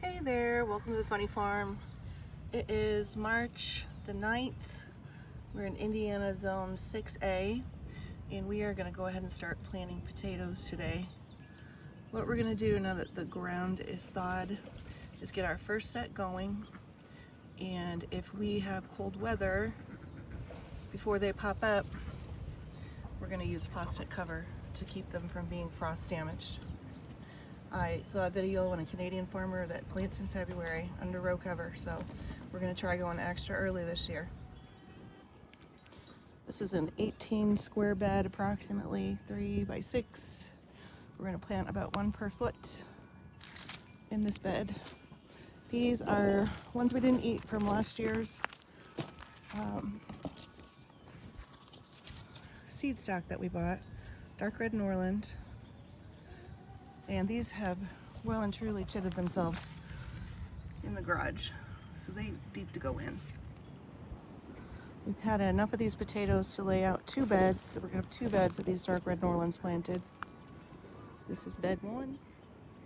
Hey there, welcome to the Funny Farm. It is March the 9th. We're in Indiana Zone 6A and we are going to go ahead and start planting potatoes today. What we're going to do now that the ground is thawed is get our first set going, and if we have cold weather before they pop up, we're going to use plastic cover to keep them from being frost damaged. I saw a video on a Canadian farmer that plants in February under row cover, so we're going to try going extra early this year. This is an 18 square bed, approximately 3 by 6. We're going to plant about 1 per foot in this bed. These are ones we didn't eat from last year's seed stock that we bought, dark red Norland. And these have well and truly chitted themselves in the garage, so they need to go in. We've had enough of these potatoes to lay out 2 beds, so we're gonna have 2 beds of these dark red Norlands planted. This is bed 1,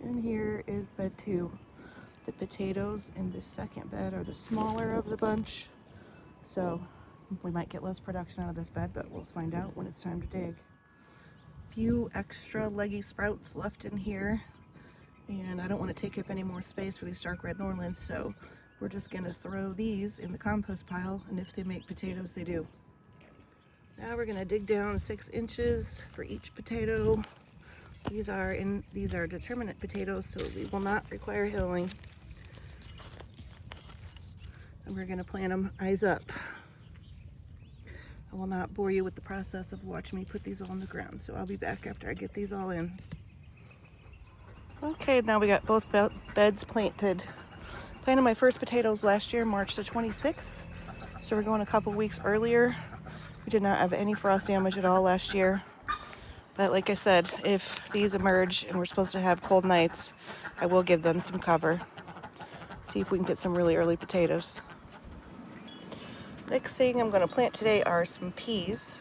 and here is bed 2. The potatoes in this second bed are the smaller of the bunch, so we might get less production out of this bed, but we'll find out when it's time to dig. Few extra leggy sprouts left in here, and I don't want to take up any more space for these dark red Norlands, so we're just going to throw these in the compost pile, and if they make potatoes, they do. Now we're going to dig down 6 inches for each potato. These are determinate potatoes, so they will not require hilling, and we're going to plant them eyes up. I will not bore you with the process of watching me put these all on the ground, so I'll be back after I get these all in. Okay, now we got both beds planted. Planted my first potatoes last year, March the 26th, so we're going a couple weeks earlier. We did not have any frost damage at all last year, but like I said, if these emerge and we're supposed to have cold nights, I will give them some cover. See if we can get some really early potatoes. Next thing I'm going to plant today are some peas.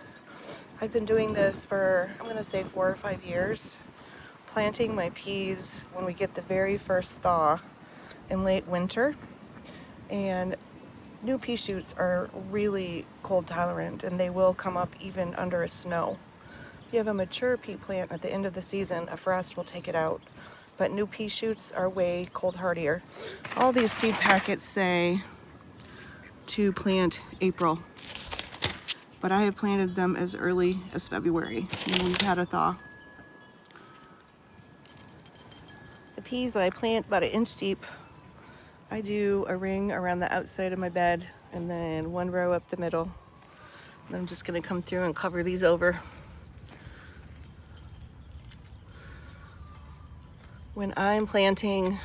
I've been doing this for, I'm going to say 4 or 5 years. Planting my peas when we get the very first thaw in late winter. And new pea shoots are really cold tolerant, and they will come up even under a snow. If you have a mature pea plant at the end of the season, a frost will take it out. But new pea shoots are way cold hardier. All these seed packets say to plant April, but I have planted them as early as February when we've had a thaw. The peas I plant about 1 inch deep. I do a ring around the outside of my bed and then 1 row up the middle. And I'm just going to come through and cover these over. When I'm planting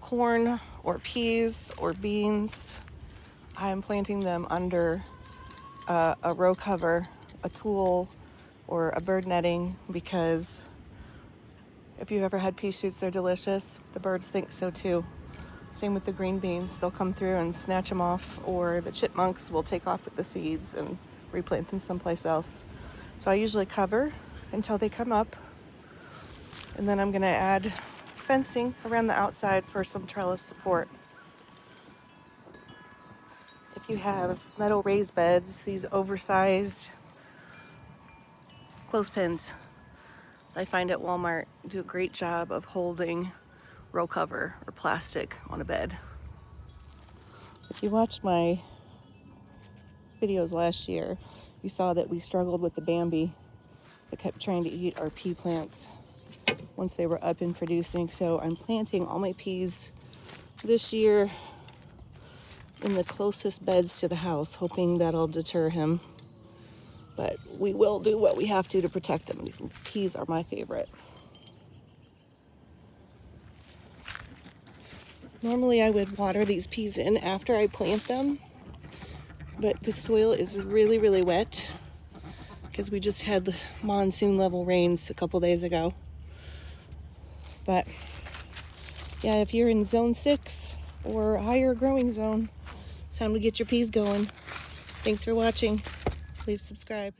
corn or peas or beans, I'm planting them under a row cover, a tulle, or a bird netting, because if you've ever had pea shoots, they're delicious. The birds think so too. Same with the green beans. They'll come through and snatch them off, or the chipmunks will take off with the seeds and replant them someplace else. So I usually cover until they come up, and then I'm going to add fencing around the outside for some trellis support. If you have metal raised beds, these oversized clothespins I find at Walmart do a great job of holding row cover or plastic on a bed. If you watched my videos last year, you saw that we struggled with the Bambi that kept trying to eat our pea plants once they were up and producing. So I'm planting all my peas this year in the closest beds to the house, hoping that'll deter him. But we will do what we have to protect them. These peas are my favorite. Normally I would water these peas in after I plant them, but the soil is really, really wet because we just had monsoon level rains a couple days ago. But yeah, if you're in zone 6 or higher growing zone, it's time to get your peas going. Thanks for watching. Please subscribe.